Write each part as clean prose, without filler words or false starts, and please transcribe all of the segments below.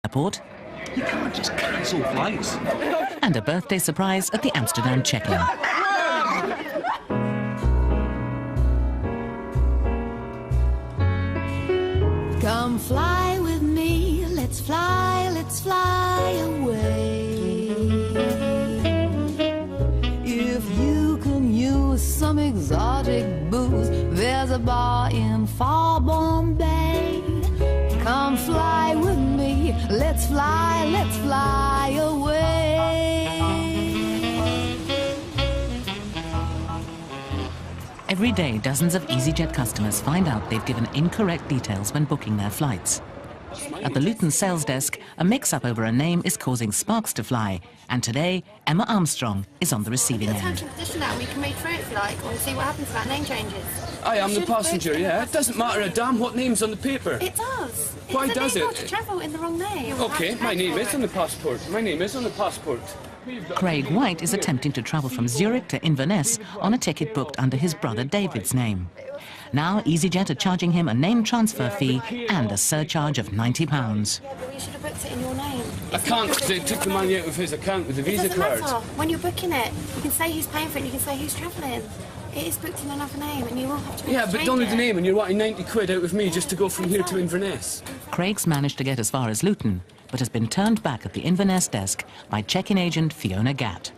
airport. You can't just cancel flights. And a birthday surprise at the Amsterdam check-in. Come fly with me, let's fly away. If you can use some exotic booze, there's a bar in far Bombay. Come fly with me, let's fly away. Every day, dozens of Easyjet customers find out they've given incorrect details when booking their flights. At the Luton sales desk, a mix-up over a name is causing sparks to fly, and today, Emma Armstrong is on the receiving It's terms end. and conditions now. We can read through it if you like, and see what happens about name changes. I am the Should passenger, book yeah. it. It doesn't matter a damn what name's on the paper. It does. Why It's does illegal it? to travel in the wrong name. Okay, my name is on the passport. My name is on the passport. Craig White is attempting to travel from Zurich to Inverness on a ticket booked under his brother David's name. Now Easyjet are charging him a name transfer fee and a surcharge of £90. Yeah, but we should have booked it in your name. I can't. They took the money out of his account with the It Visa doesn't card. matter. When you're booking it, you can say who's paying for it and you can say who's travelling. It is booked in another name and you will have to Yeah, but change only the it. name, and you're wanting 90 quid out of me just to go from here to Inverness. Craig's managed to get as far as Luton, but has been turned back at the Inverness desk by check-in agent Fiona Gatt.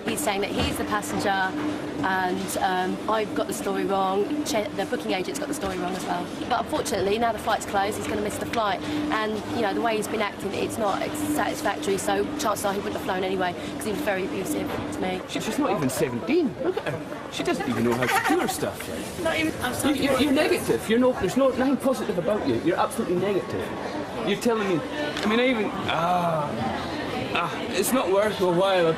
He's saying that he's the passenger and I've got the story wrong. The booking agent's got the story wrong as well. But unfortunately, now the flight's closed, he's going to miss the flight. And, you know, the way he's been acting, it's not satisfactory, so chances are he wouldn't have flown anyway, because he was very abusive to me. She's not even 17. Look at her. She doesn't even know how to do her stuff. Not even, I'm sorry. You're negative. There's nothing positive about you. You're absolutely negative. You're telling me. I mean, it's not worth a while.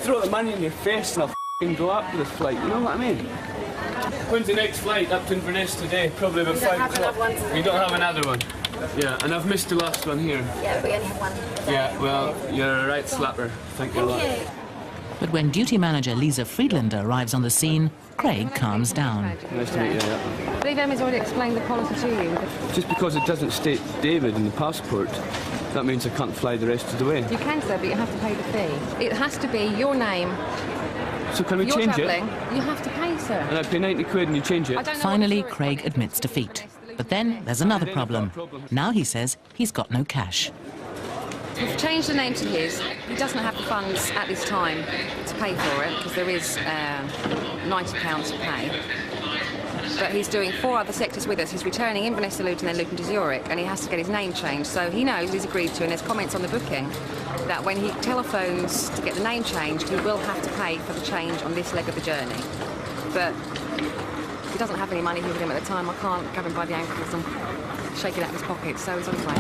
I'll throw the money in your face and I'll f***ing go up to this flight. You know what I mean? When's the next flight up to Inverness today? Probably about 5 o'clock. We don't have another one. Yeah, and I've missed the last one here. Yeah, we only have one. Yeah, well, you're a right slapper. Thank you a lot. Thank you. But when duty manager Lisa Friedlander arrives on the scene, Craig calms down. Nice to meet you. Yeah. I believe Emma's already explained the policy to you. Just because it doesn't state David in the passport, that means I can't fly the rest of the way. You can, sir, but you have to pay the fee. It has to be your name. So can we You're change travelling. it? You have to pay, sir. And I pay 90 quid and you change it? I don't know Finally, what the Craig admits defeat. But then there's another problem. Now he says he's got no cash. We've changed the name to his. He doesn't have the funds at this time to pay for it, because there is £90 to pay. But he's doing 4 other sectors with us. He's returning Inverness to Luton, then Luton to Zurich, and he has to get his name changed. So he knows he's agreed to, and there's comments on the booking, that when he telephones to get the name changed, he will have to pay for the change on this leg of the journey. But he doesn't have any money with him at the time. I can't grab him by the ankles and shake it out of his pocket, so he's on his way.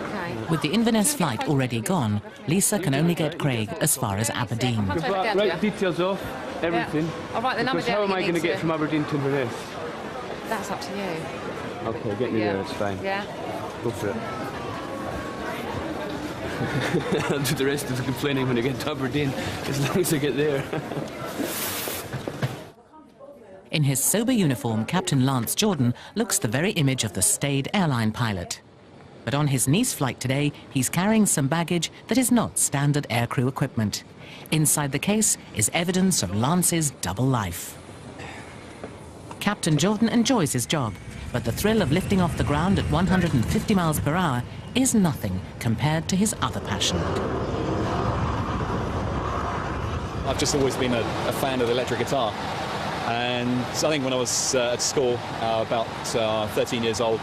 Okay. With the Inverness flight already gone, Lisa can only get Craig as far as Aberdeen. You've got write details off, everything. I'll write the number Because down how am that I you going to need get to- from Aberdeen to Inverness? That's up to you. Okay, get me there, it's fine. Yeah? Go for it. I'll do the rest of the complaining when I get to Aberdeen, as long as I get there. In his sober uniform, Captain Lance Jordan looks the very image of the staid airline pilot. But on his Nice flight today, he's carrying some baggage that is not standard aircrew equipment. Inside the case is evidence of Lance's double life. Captain Jordan enjoys his job, but the thrill of lifting off the ground at 150 miles per hour is nothing compared to his other passion. I've just always been a fan of the electric guitar, and I think when I was at school, about 13 years old,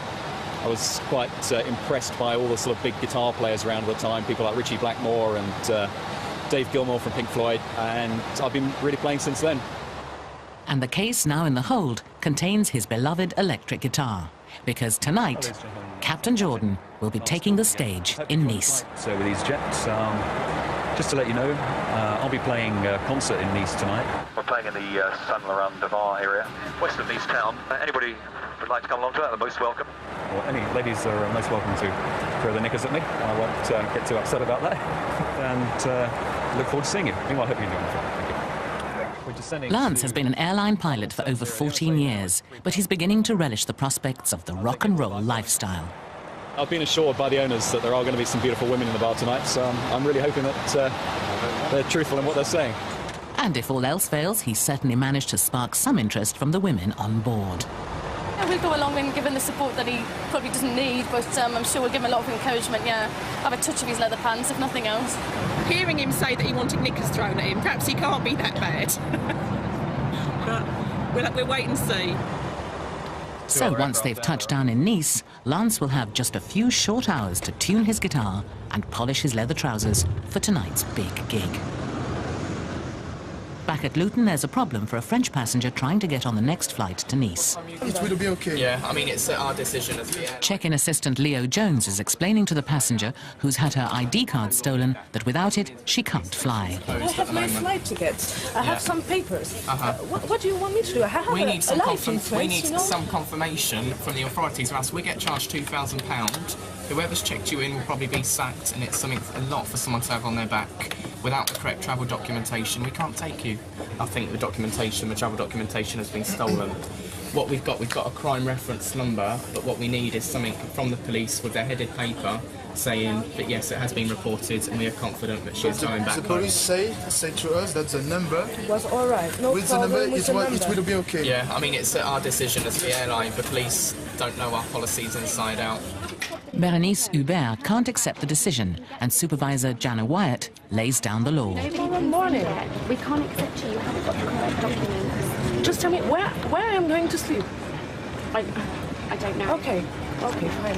I was quite impressed by all the sort of big guitar players around at the time, people like Ritchie Blackmore and Dave Gilmour from Pink Floyd, and I've been really playing since then. And the case now in the hold contains his beloved electric guitar, because tonight, Captain Jordan will be taking the stage in Nice. So with Easyjet, just to let you know, I'll be playing a concert in Nice tonight. We're playing in the Saint-Laurent-de-Var area, west of Nice town. Anybody would like to come along to that, they're most welcome. Well, any ladies are most welcome to throw the knickers at me. I won't get too upset about that. And look forward to seeing you. Meanwhile, I hope you're doing well. Thank you. Lance has been an airline pilot for over 14 years, but he's beginning to relish the prospects of the rock and roll lifestyle. I've been assured by the owners that there are going to be some beautiful women in the bar tonight, so I'm really hoping that they're truthful in what they're saying. And if all else fails, he's certainly managed to spark some interest from the women on board. Yeah, we'll go along and give him the support that he probably doesn't need, but I'm sure we'll give him a lot of encouragement, yeah. Have a touch of his leather pants, if nothing else. Hearing him say that he wanted knickers thrown at him, perhaps he can't be that bad. But we'll wait and see. So once they've touched down in Nice, Lance will have just a few short hours to tune his guitar and polish his leather trousers for tonight's big gig. Back at Luton, there's a problem for a French passenger trying to get on the next flight to Nice. It will be okay. Yeah, I mean, it's our decision as the Check-in assistant Leo Jones is explaining to the passenger, who's had her ID card stolen, that without it, she can't fly. I have my flight tickets. I have some papers. What do you want me to do? I have we need some life insurance, we need you know? some confirmation from the authorities, or else we get charged £2,000. Whoever's checked you in will probably be sacked, and it's a lot for someone to have on their back. Without the correct travel documentation, we can't take you. I think the travel documentation has been stolen. What we've got a crime reference number, but what we need is something from the police with their headed paper saying that yes, it has been reported, and we are confident that she is going back home. The police say to us that the number was all right. No with the number, problem it will be okay. Yeah, I mean, it's our decision as the airline. The police don't know our policies inside out. Berenice Hubert can't accept the decision, and supervisor Jana Wyatt lays down the law. Good morning. We can't accept you. You haven't got the correct documents. Just tell me where I am going to sleep. I don't know. Okay, fine.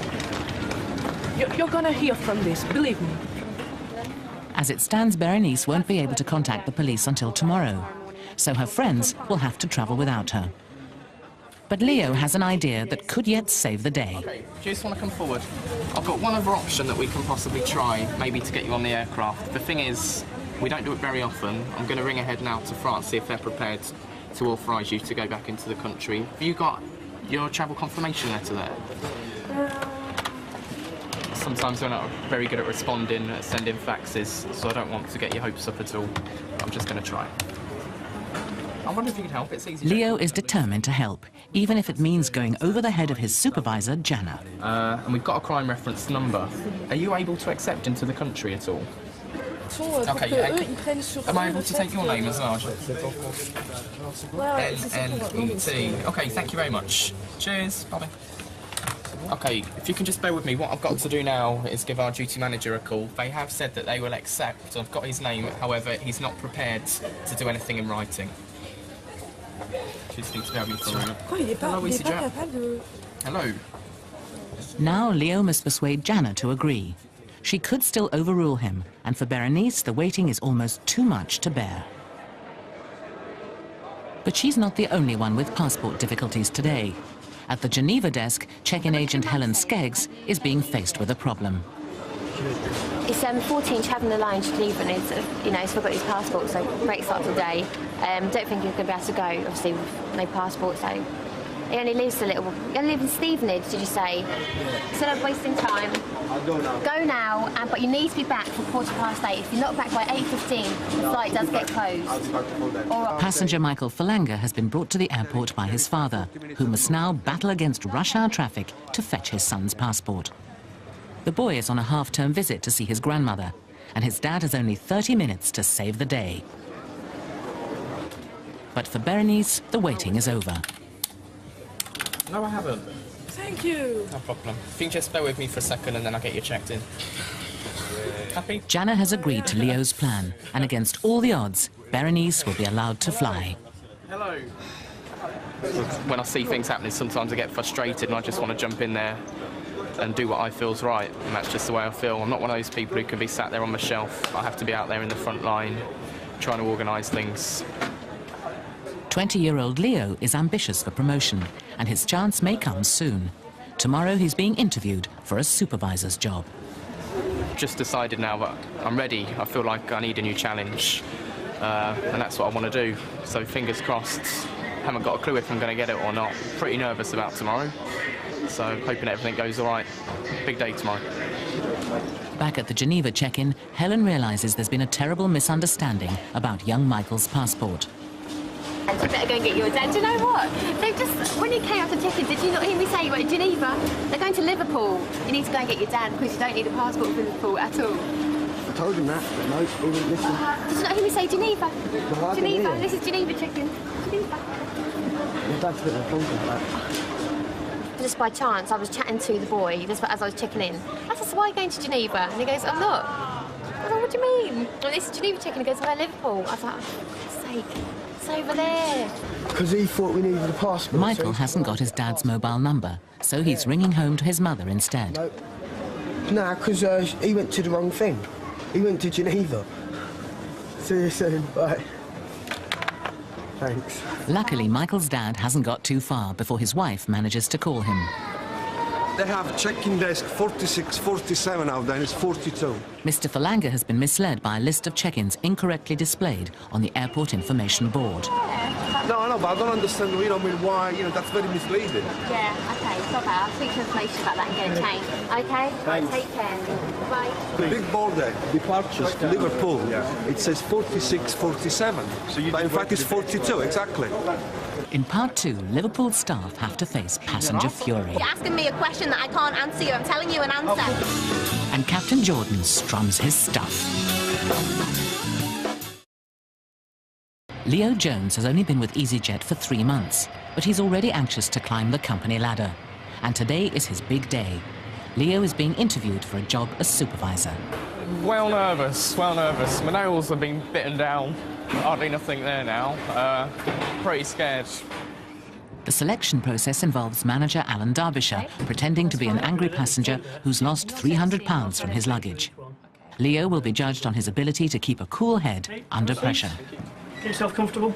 You're gonna hear from this, believe me. As it stands, Berenice won't be able to contact the police until tomorrow, so her friends will have to travel without her. But Leo has an idea that could yet save the day. Okay, do you just want to come forward? I've got one other option that we can possibly try, maybe to get you on the aircraft. The thing is, we don't do it very often. I'm going to ring ahead now to France, see if they're prepared to authorise you to go back into the country. Have you got your travel confirmation letter there? Sometimes we're not very good at responding, at sending faxes, so I don't want to get your hopes up at all. I'm just going to try. I wonder if you could help. It's easy. Leo is determined to help, even if it means going over the head of his supervisor, Jana. And we've got a crime reference number. Are you able to accept into the country at all? Okay, am I able to take your name as well? N-N-E-T. Okay, thank you very much. Cheers. Bye-bye. Okay, if you can just bear with me, what I've got to do now is give our duty manager a call. They have said that they will accept. I've got his name, however, he's not prepared to do anything in writing. Hello, Easyjet. Hello. Now Leo must persuade Jana to agree. She could still overrule him, and for Berenice, the waiting is almost too much to bear. But she's not the only one with passport difficulties today. At the Geneva desk, check-in agent Helen Skeggs is being faced with a problem. It's 14 travelling the line to Geneva, and he's still got his passport, so great start to the day. Don't think he's going to be able to go, obviously, with no passport, so he only lives he only lives in Stevenage, did you say? Instead of wasting time, go now, but you need to be back for 8:15. If you're not back by 8:15, the flight does get closed. Passenger Michael Falanga has been brought to the airport by his father, who must now battle against rush hour traffic to fetch his son's passport. The boy is on a half-term visit to see his grandmother, and his dad has only 30 minutes to save the day. But for Berenice, the waiting is over. No, I haven't. Thank you. No problem. If you can just bear with me for a second and then I'll get you checked in. Happy? Jana has agreed to Leo's plan, and against all the odds, Berenice will be allowed to fly. Hello. When I see things happening, sometimes I get frustrated and I just want to jump in there and do what I feel's right, and that's just the way I feel. I'm not one of those people who can be sat there on the shelf. I have to be out there in the front line, trying to organise things. 20-year-old Leo is ambitious for promotion, and his chance may come soon. Tomorrow he's being interviewed for a supervisor's job. Just decided now that I'm ready. I feel like I need a new challenge, and that's what I want to do. So fingers crossed. Haven't got a clue if I'm going to get it or not. Pretty nervous about tomorrow, so hoping everything goes all right. Big day tomorrow. Back at the Geneva check-in, Helen realises there's been a terrible misunderstanding about young Michael's passport. You better go and get your dad. Do you know what? They've just, when you came after checking, did you not hear me say you went to Geneva? They're going to Liverpool. You need to go and get your dad because you don't need a passport for Liverpool at all. I told him that, but no, he wouldn't listen. Did you not hear me say Geneva? No, I didn't Geneva. hear. This is Geneva chicken. Geneva. My dad's a bit of a like that. Just by chance, I was chatting to the boy just as I was checking in. I said, so why are you going to Geneva? And he goes, I'm not. I said, what do you mean? Well, this is Geneva chicken. He goes, well, Liverpool. I was like, oh, for God's sake, it's over there. Because he thought we needed a passport. Michael hasn't got his dad's mobile number, so he's ringing home to his mother instead. No, because he went to the wrong thing. He went to Geneva. See you soon, bye. Thanks. Luckily, Michael's dad hasn't got too far before his wife manages to call him. They have check-in desk 46, 47 out there, and it's 42. Mr. Falanga has been misled by a list of check-ins incorrectly displayed on the airport information board. No, I know, but I don't understand, why, that's very misleading. Yeah, okay, it's okay. I'll speak to information about that and get it changed. Okay? Thanks. Take care. Bye. The big board there, departures to Liverpool, it says 46, 47. But in fact, it's 42, exactly. In part 2, Liverpool staff have to face passenger fury. You're asking me a question that I can't answer you. I'm telling you an answer. And Captain Jordan strums his stuff. Leo Jones has only been with Easyjet for 3 months, but he's already anxious to climb the company ladder. And today is his big day. Leo is being interviewed for a job as supervisor. Well nervous, well nervous. My nails have been bitten down. Hardly nothing there now. Pretty scared. The selection process involves manager Alan Derbyshire pretending to be an angry passenger who's lost £300 from his luggage. Leo will be judged on his ability to keep a cool head under pressure. Get yourself comfortable.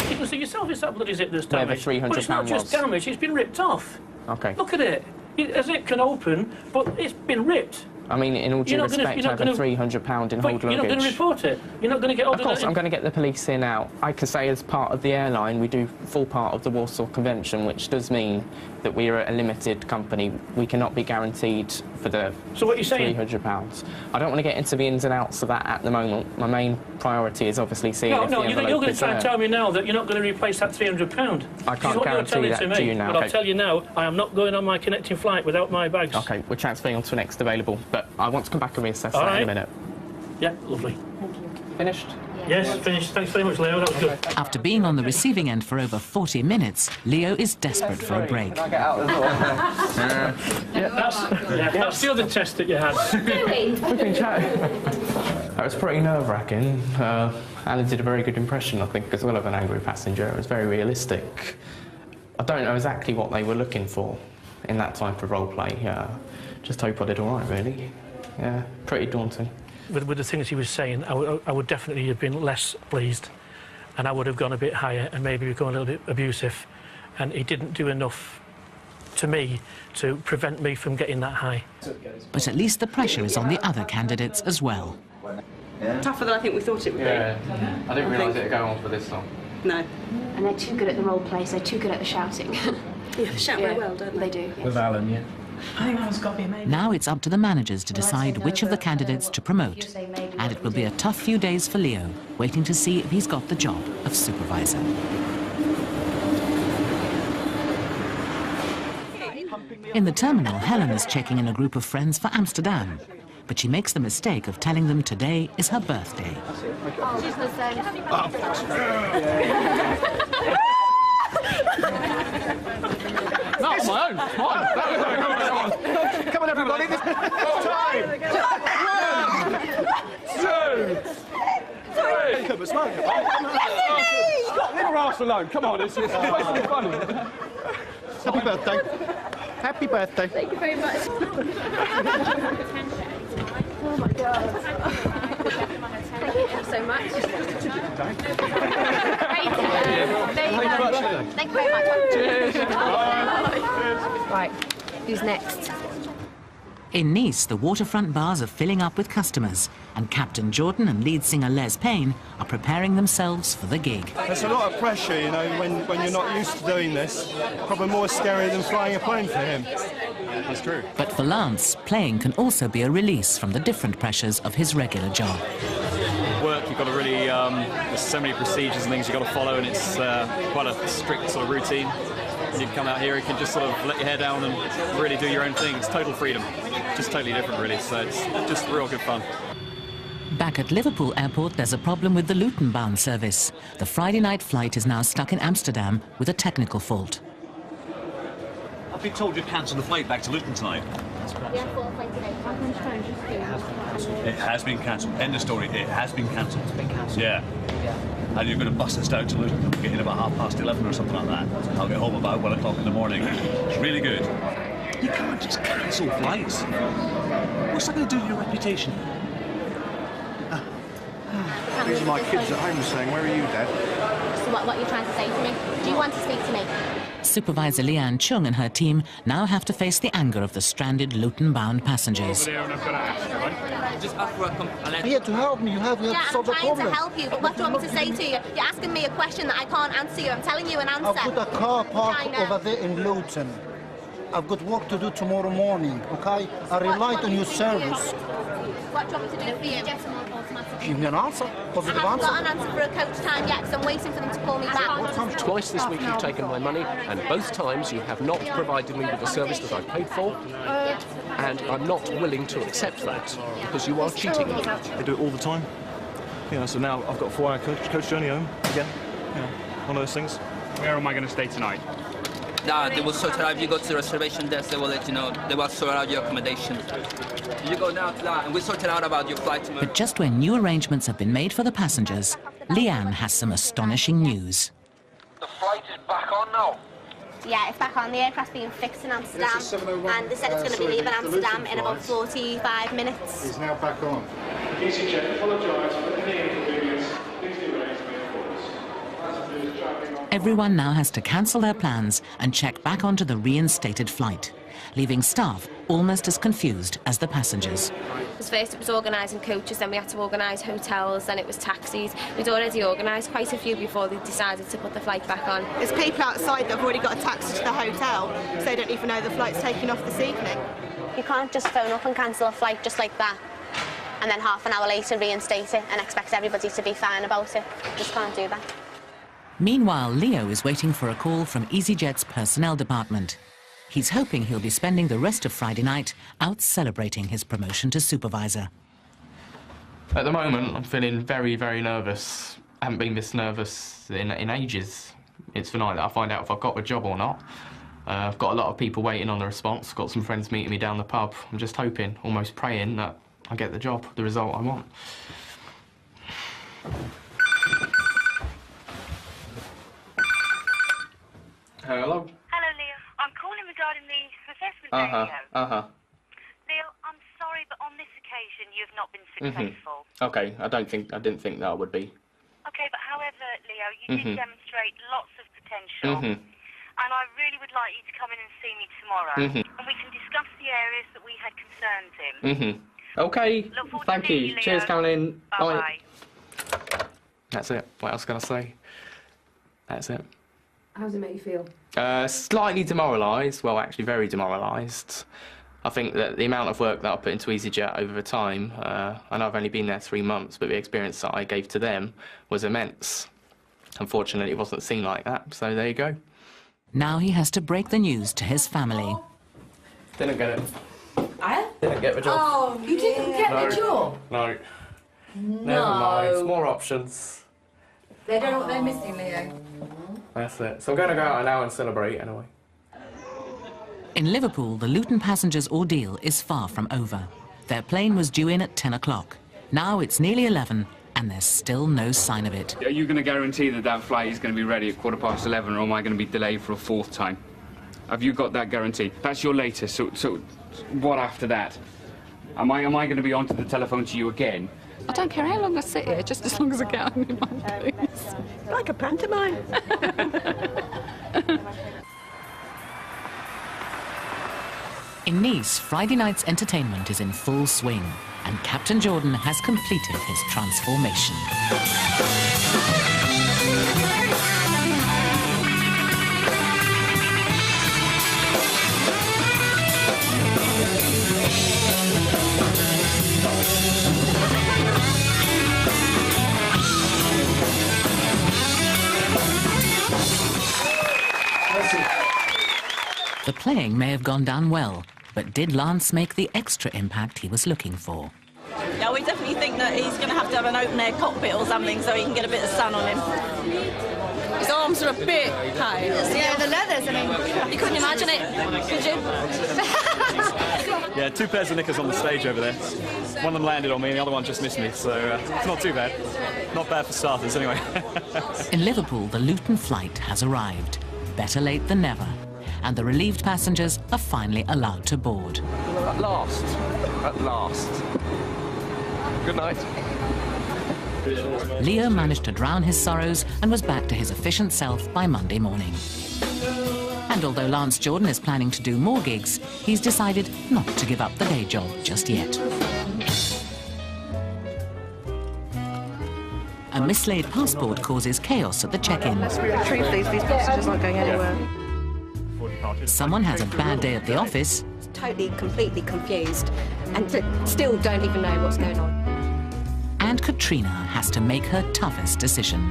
You can see yourself, it's that bloody zip that's damaged. Where the £300 but it's not just damaged, it's been ripped off. Okay. Look at it. A zip can open, but it's been ripped. I mean, in all due respect, I have a £300 in hold luggage. You're not going to report it. You're not going to get... Of course, I'm going to get the police here now. I can say as part of the airline, we do full part of the Warsaw Convention, which does mean that we are a limited company. We cannot be guaranteed for the So what you're saying? £300. I don't want to get into the ins and outs of that at the moment. My main priority is obviously seeing if the envelope you're going to try and there. tell me now that you're not going to replace that £300. I can't guarantee that to you now. But I'll tell you now, I am not going on my connecting flight without my bags. OK, we're transferring on to the next available, but I want to come back and reassess that in a minute. Yeah, lovely. Finished? Yes, finished. Thanks very much, Leo. That was good. After being on the receiving end for over 40 minutes, Leo is desperate for a break. Can I get out the door? That's the other test that you had. We've been chatting. That was pretty nerve-wracking. Alan did a very good impression, I think, as well of an angry passenger. It was very realistic. I don't know exactly what they were looking for in that type of role play. Just hope I did all right, really. Yeah, pretty daunting. With the things he was saying, I would definitely have been less pleased, and I would have gone a bit higher and maybe gone a little bit abusive, and he didn't do enough to me to prevent me from getting that high. But at least the pressure is on the other candidates as well. Tougher than I think we thought it would be. Yeah, I didn't realise it would go on for this long. No. And they're too good at the role play, so they're too good at the shouting. Yeah, shout very well, don't they? They do, yes. With Alan, yeah. I think that one's got to be amazing. Now it's up to the managers to decide which of the candidates to promote. And it will be a tough few days for Leo, waiting to see if he's got the job of supervisor. In the terminal, Helen is checking in a group of friends for Amsterdam. But she makes the mistake of telling them today is her birthday. Not on my own. Come on, everybody. This time. 1, 2, 3. Come on, smoke. Leave her ass alone. Come on, it's supposed to be funny. Happy birthday. Happy birthday. Thank you very much. Oh my God. Thank you so much. Thank you very much. Cheers. Right, who's next? In Nice, the waterfront bars are filling up with customers, and Captain Jordan and lead singer Les Payne are preparing themselves for the gig. There's a lot of pressure, you know, when you're not used to doing this. Probably more scary than flying a plane for him. That's true. But for Lance, playing can also be a release from the different pressures of his regular job. Work You've got to really, there's so many procedures and things you've got to follow, and it's quite a strict sort of routine. And you can come out here, you can just sort of let your hair down and really do your own thing. It's total freedom, just totally different really, so it's just real good fun. Back at Liverpool Airport, there's a problem with the Luton-bound service. The Friday night flight is now stuck in Amsterdam with a technical fault. I've been told you've cancelled the flight back to Luton tonight. It has been cancelled. End of story. It has been cancelled. It's been cancelled. Yeah. And you're going to bust us down to Luton. Get in about 11:30 or something like that. I'll get home about 1 o'clock in the morning. It's really good. You can't just cancel flights. What's that going to do to your reputation? These are my kids at home saying, "Where are you, Dad?" So what are you trying to say to me? Do you want to speak to me? Supervisor Leanne Chung and her team now have to face the anger of the stranded Luton-bound passengers. I'm here to help me. You have to solve the problem. I'm trying to help you, but what do you want me to say to you? You're asking me a question that I can't answer you. I'm telling you an answer. I've got a car parked over there in Luton. I've got work to do tomorrow morning, okay? I relied on your service. What do you want me to do for you? Give me an answer. Positive I haven't answer. got an answer for a coach time yet, because I'm waiting for them to call me back. Twice this week you've taken my money, and both times you have not provided me with the service that I've paid for, and I'm not willing to accept that, because you are cheating me. They do it all the time. You know, so now I've got a 4-hour coach journey home again. You know, one of those things. Where am I going to stay tonight? They will sort out. If you go to the reservation desk, they will let you know. They will sort out your accommodation. You go now to that, and we sort it out about your flight tomorrow. But just when new arrangements have been made for the passengers, Leanne has some astonishing news. The flight is back on now. Yeah, it's back on. The aircraft's being fixed in Amsterdam, and they said it's going to be leaving Amsterdam in about 45 minutes. It's now back on. Easyjet apologise for any inconvenience. Please do raise me, of course. Everyone now has to cancel their plans and check back onto the reinstated flight, leaving staff almost as confused as the passengers. First it was organising coaches, then we had to organise hotels, then it was taxis. We'd already organised quite a few before they decided to put the flight back on. There's people outside that have already got a taxi to the hotel, so they don't even know the flight's taking off this evening. You can't just phone up and cancel a flight just like that, and then half an hour later reinstate it and expect everybody to be fine about it. Just can't do that. Meanwhile, Leo is waiting for a call from Easyjet's personnel department. He's hoping he'll be spending the rest of Friday night out celebrating his promotion to supervisor. At the moment, I'm feeling very, very nervous. I haven't been this nervous in ages. It's the night that I find out if I've got the job or not. I've got a lot of people waiting on the response, got some friends meeting me down the pub. I'm just hoping, almost praying, that I get the job, the result I want. Hello? Hello, Leo. I'm calling regarding the assessment day, Leo. Leo, I'm sorry, but on this occasion you have not been successful. Okay, I didn't think that I would be. Okay, but however, Leo, you did demonstrate lots of potential, and I really would like you to come in and see me tomorrow, and we can discuss the areas that we had concerns in. Okay, thank you. Cheers, Caroline. Bye-bye. That's it. What else can I say? That's it. How does it make you feel? Slightly demoralised. Well, actually very demoralised. I think that the amount of work that I put into Easyjet over the time, I know I've only been there 3 months, but the experience that I gave to them was immense. Unfortunately, it wasn't seen like that, so there you go. Now he has to break the news to his family. Didn't get it. I? Didn't get the job. Oh, you didn't get the job? No. No. Never mind. More options. They don't know what they're missing, Leo. That's it. So I'm going to go out now and celebrate anyway. In Liverpool, the Luton passengers' ordeal is far from over. Their plane was due in at 10 o'clock. Now it's nearly 11, and there's still no sign of it. Are you going to guarantee that that flight is going to be ready at 11:15, or am I going to be delayed for a 4th time? Have you got that guarantee? That's your latest, so what after that? Am I going to be onto the telephone to you again? I don't care how long I sit here, just as long as I get on in one place. Like a pantomime. In Nice, Friday night's entertainment is in full swing, and Captain Jordan has completed his transformation. playing may have gone down well, but did Lance make the extra impact he was looking for? Yeah, we definitely think that he's going to have an open-air cockpit or something so he can get a bit of sun on him. His arms are a bit high. Yeah, the leathers, I mean. You couldn't imagine it, could you? Yeah, 2 pairs of knickers on the stage over there. One of them landed on me and the other one just missed me, so it's not too bad. Not bad for starters, anyway. In Liverpool, the Luton flight has arrived. Better late than never. And the relieved passengers are finally allowed to board. Well, at last. At last. Good night. Leo managed to drown his sorrows and was back to his efficient self by Monday morning. And although Lance Jordan is planning to do more gigs, he's decided not to give up the day job just yet. A mislaid passport causes chaos at the check-in. Retrieve these passengers aren't going anywhere. Someone has a bad day at the office. Totally, completely confused and still don't even know what's going on. And Katrina has to make her toughest decision.